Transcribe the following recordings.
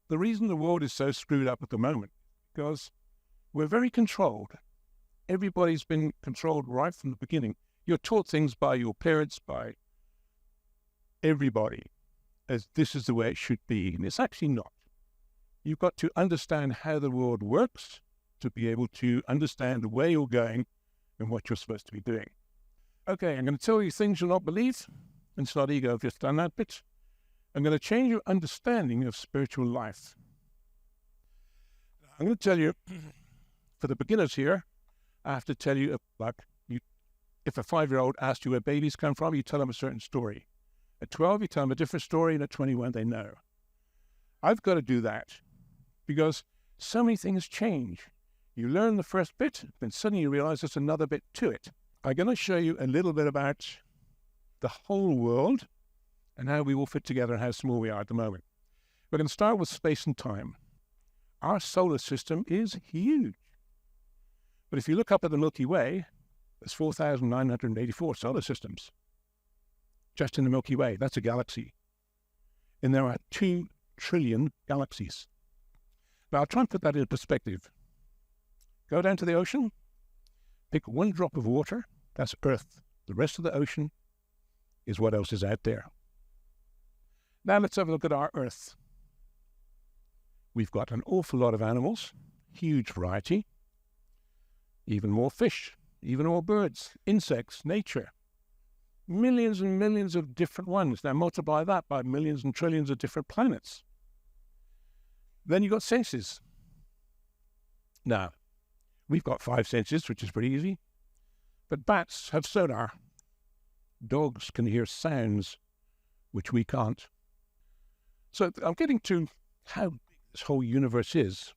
The reason the world is so screwed up at the moment, because we're very controlled. Everybody's been controlled right from the beginning. You're taught things by your parents, by everybody, as this is the way it should be, and it's actually not. You've got to understand how the world works to be able to understand where you're going and what you're supposed to be doing. Okay, I'm going to tell you things you'll not believe. It's not ego, I've just done that bit. I'm going to change your understanding of spiritual life. I'm going to tell you, for the beginners here, I have to tell you, if a 5-year-old asked you where babies come from, you tell them a certain story. At 12, you tell them a different story, and at 21, they know. I've got to do that because so many things change. You learn the first bit, then suddenly you realize there's another bit to it. I'm going to show you a little bit about the whole world and how we all fit together and how small we are at the moment. We're going to start with space and time. Our solar system is huge. But if you look up at the Milky Way, there's 4,984 solar systems. Just in the Milky Way, that's a galaxy. And there are 2 trillion galaxies. Now, I'll try and put that in perspective. Go down to the ocean, pick one drop of water, that's Earth. The rest of the ocean is what else is out there. Now let's have a look at our Earth. We've got an awful lot of animals, huge variety, even more fish, even more birds, insects, nature. Millions and millions of different ones. Now multiply that by millions and trillions of different planets. Then you've got senses. Now, we've got 5 senses, which is pretty easy. But bats have sonar. Dogs can hear sounds, which we can't. So I'm getting to how big this whole universe is.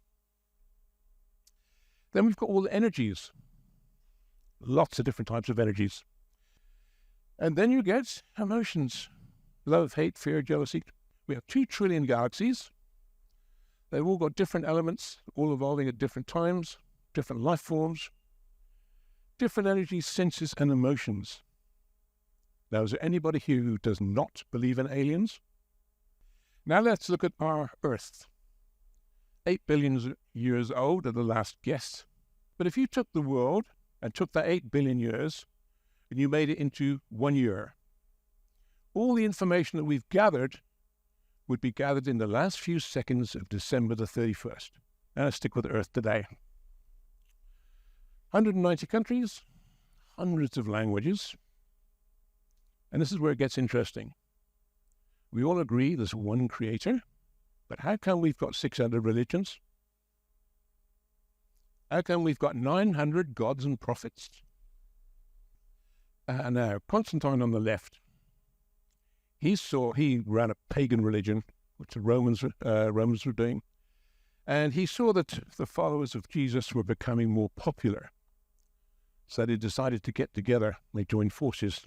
Then we've got all the energies. Lots of different types of energies. And then you get emotions. Love, hate, fear, jealousy. We have 2 trillion galaxies. They've all got different elements, all evolving at different times, different life forms, different energies, senses, and emotions. Now, is there anybody here who does not believe in aliens? Now let's look at our Earth. 8 billion years old at the last guess. But if you took the world and took that 8 billion years and you made it into 1 year, all the information that we've gathered would be gathered in the last few seconds of December the 31st. Now let's stick with Earth today. 190 countries, hundreds of languages. And this is where it gets interesting. We all agree there's one creator, but how come we've got 600 religions? How come we've got 900 gods and prophets? Now, Constantine on the left, he ran a pagan religion, which the Romans were doing, and he saw that the followers of Jesus were becoming more popular. So they decided to get together, they joined forces,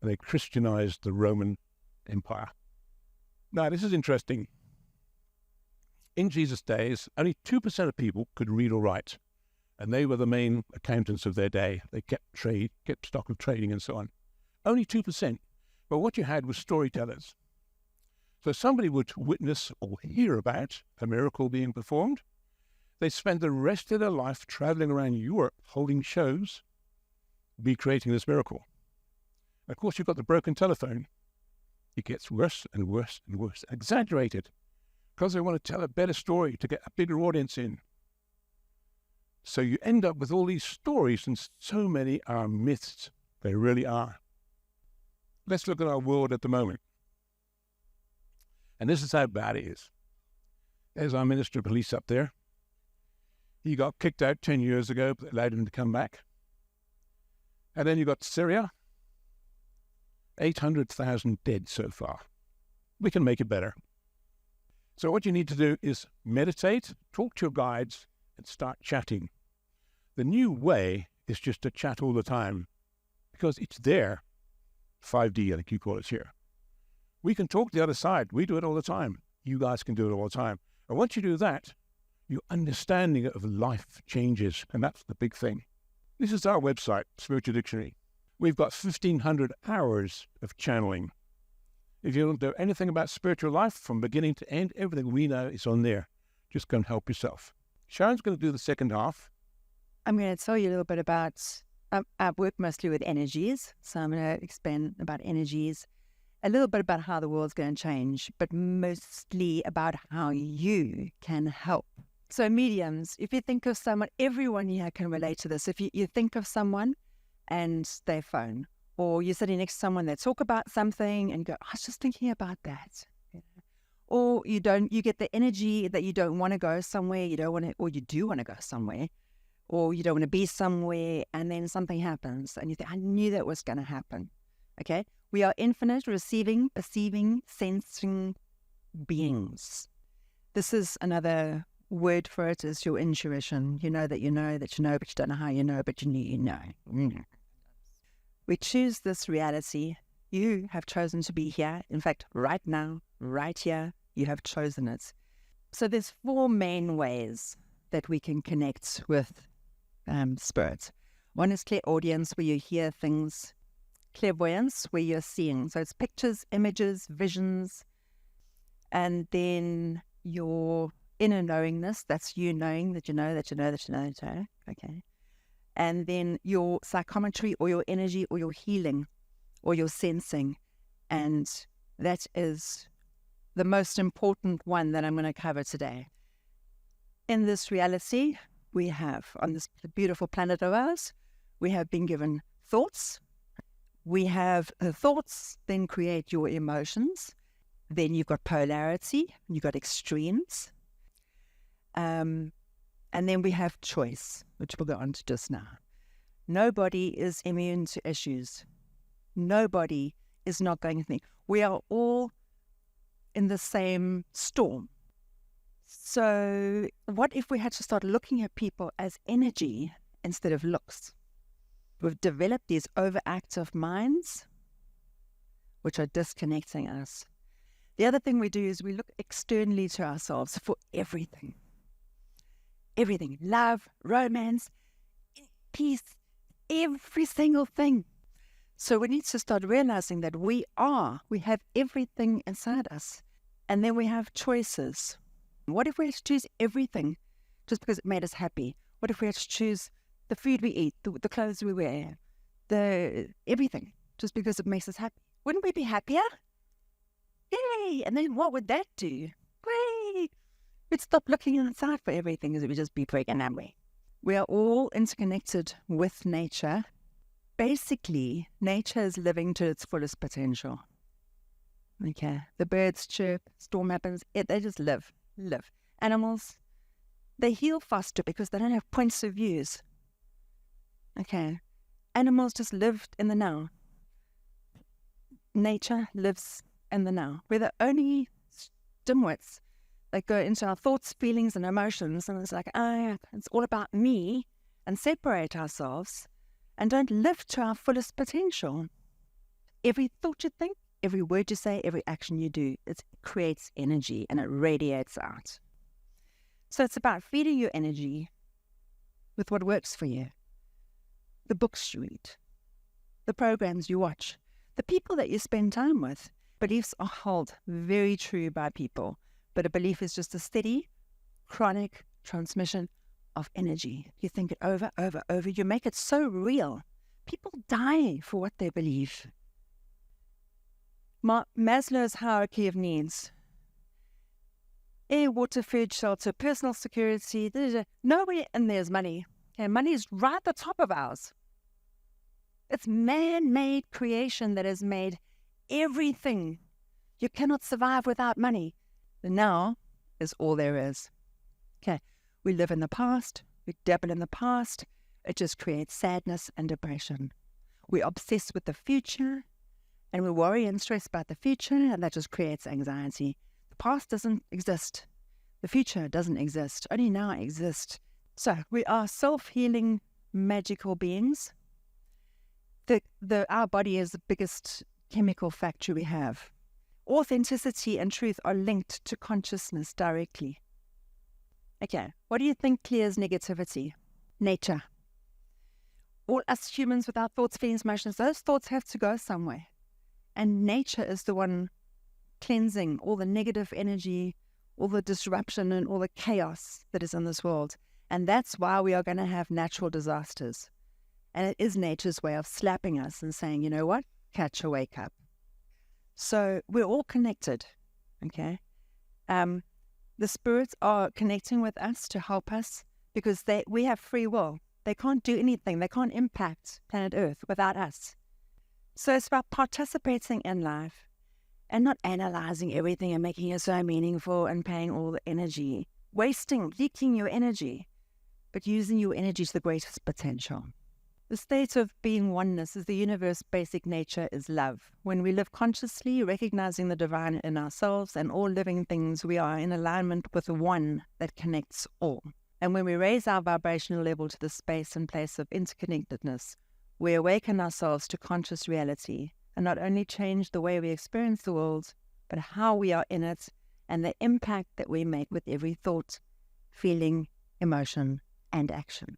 and they Christianized the Roman Empire. Now, this is interesting. In Jesus' days, only 2% of people could read or write, and they were the main accountants of their day. They kept stock of trading and so on. Only 2%. But what you had was storytellers. So somebody would witness or hear about a miracle being performed. They'd spend the rest of their life traveling around Europe holding shows, recreating this miracle. Of course, you've got the broken telephone. It gets worse and worse and worse, exaggerated, because they want to tell a better story to get a bigger audience in. So you end up with all these stories, and so many are myths. They really are. Let's look at our world at the moment. And this is how bad it is. There's our Minister of Police up there. He got kicked out 10 years ago, but allowed him to come back. And then you've got Syria. 800,000 dead so far. We can make it better. So what you need to do is meditate, talk to your guides, and start chatting. The new way is just to chat all the time, because it's there. 5D, I think you call it here. We can talk to the other side. We do it all the time. You guys can do it all the time. And once you do that, your understanding of life changes, and that's the big thing. This is our website, Spiritual Dictionary. We've got 1,500 hours of channeling. If you don't know anything about spiritual life from beginning to end, everything we know is on there. Just go and help yourself. Sharon's going to do the second half. I'm going to tell you a little bit about, I work mostly with energies, so I'm going to explain about energies, a little bit about how the world's going to change, but mostly about how you can help. So mediums, if you think of someone, everyone here can relate to this. If you think of someone and they phone, or you're sitting next to someone, they talk about something and go, I was just thinking about that. Or you get the energy that you don't want to go somewhere, or you do want to go somewhere, or you don't want to be somewhere, and then something happens and you think, I knew that was going to happen. Okay? We are infinite, receiving, perceiving, sensing beings. This is another word for it, is your intuition. You know that you know that you know, but you don't know how you know, but you knew you know. We choose this reality. You have chosen to be here. In fact, right now, right here, you have chosen it. So there's 4 main ways that we can connect with spirit. One is clairaudience, where you hear things. Clairvoyance, where you're seeing. So it's pictures, images, visions. And then your inner knowingness, that's you knowing that you know that you know that you know that you know. Okay. And then your psychometry, or your energy, or your healing, or your sensing. And that is the most important one that I'm going to cover today. In this reality, we have, on this beautiful planet of ours, we have been given thoughts. We have the thoughts then create your emotions. Then you've got polarity, you've got extremes. And then we have choice, which we'll go on to just now. Nobody is immune to issues. Nobody is not going to think. We are all in the same storm. So what if we had to start looking at people as energy instead of looks? We've developed these overactive minds, which are disconnecting us. The other thing we do is we look externally to ourselves for everything. Everything. Love, romance, peace, every single thing. So we need to start realizing that we have everything inside us. And then we have choices. What if we had to choose everything just because it made us happy? What if we had to choose the food we eat, the clothes we wear, everything, just because it makes us happy? Wouldn't we be happier? Yay! And then what would that do? Yay! We'd stop looking inside for everything, as it would just be freaking happy. We are all interconnected with nature. Basically, nature is living to its fullest potential. Okay, the birds chirp, storm happens, they just live. Animals, they heal faster because they don't have points of views. Okay, animals just live in the now. Nature lives in the now. We're the only dimwits that go into our thoughts, feelings, and emotions, and it's like, it's all about me, and separate ourselves, and don't live to our fullest potential. Every thought you think, every word you say, every action you do, it creates energy and it radiates out. So it's about feeding your energy with what works for you. The books you read, the programs you watch, the people that you spend time with. Beliefs are held very true by people, but a belief is just a steady, chronic transmission of energy. You think it over, you make it so real. People die for what they believe. Maslow's hierarchy of needs. Air, water, food, shelter, personal security, nowhere in there's money. Okay, money is right at the top of ours. It's man-made creation that has made everything. You cannot survive without money. The now is all there is. Okay, we live in the past, we dabble in the past. It just creates sadness and depression. We're obsessed with the future, and we worry and stress about the future, and that just creates anxiety. The past doesn't exist. The future doesn't exist. Only now exists. So we are self-healing, magical beings. Our body is the biggest chemical factory we have. Authenticity and truth are linked to consciousness directly. Okay, what do you think clears negativity? Nature. All us humans with our thoughts, feelings, emotions, those thoughts have to go somewhere. And nature is the one cleansing all the negative energy, all the disruption and all the chaos that is in this world. And that's why we are going to have natural disasters. And it is nature's way of slapping us and saying, you know what? Catch a wake up. So we're all connected, okay? The spirits are connecting with us to help us because we have free will. They can't do anything. They can't impact planet Earth without us. So it's about participating in life and not analyzing everything and making it so meaningful and paying all the energy, leaking your energy, but using your energy to the greatest potential. The state of being oneness is the universe's basic nature is love. When we live consciously, recognizing the divine in ourselves and all living things, we are in alignment with the one that connects all. And when we raise our vibrational level to the space and place of interconnectedness, we awaken ourselves to conscious reality and not only change the way we experience the world, but how we are in it and the impact that we make with every thought, feeling, emotion, and action.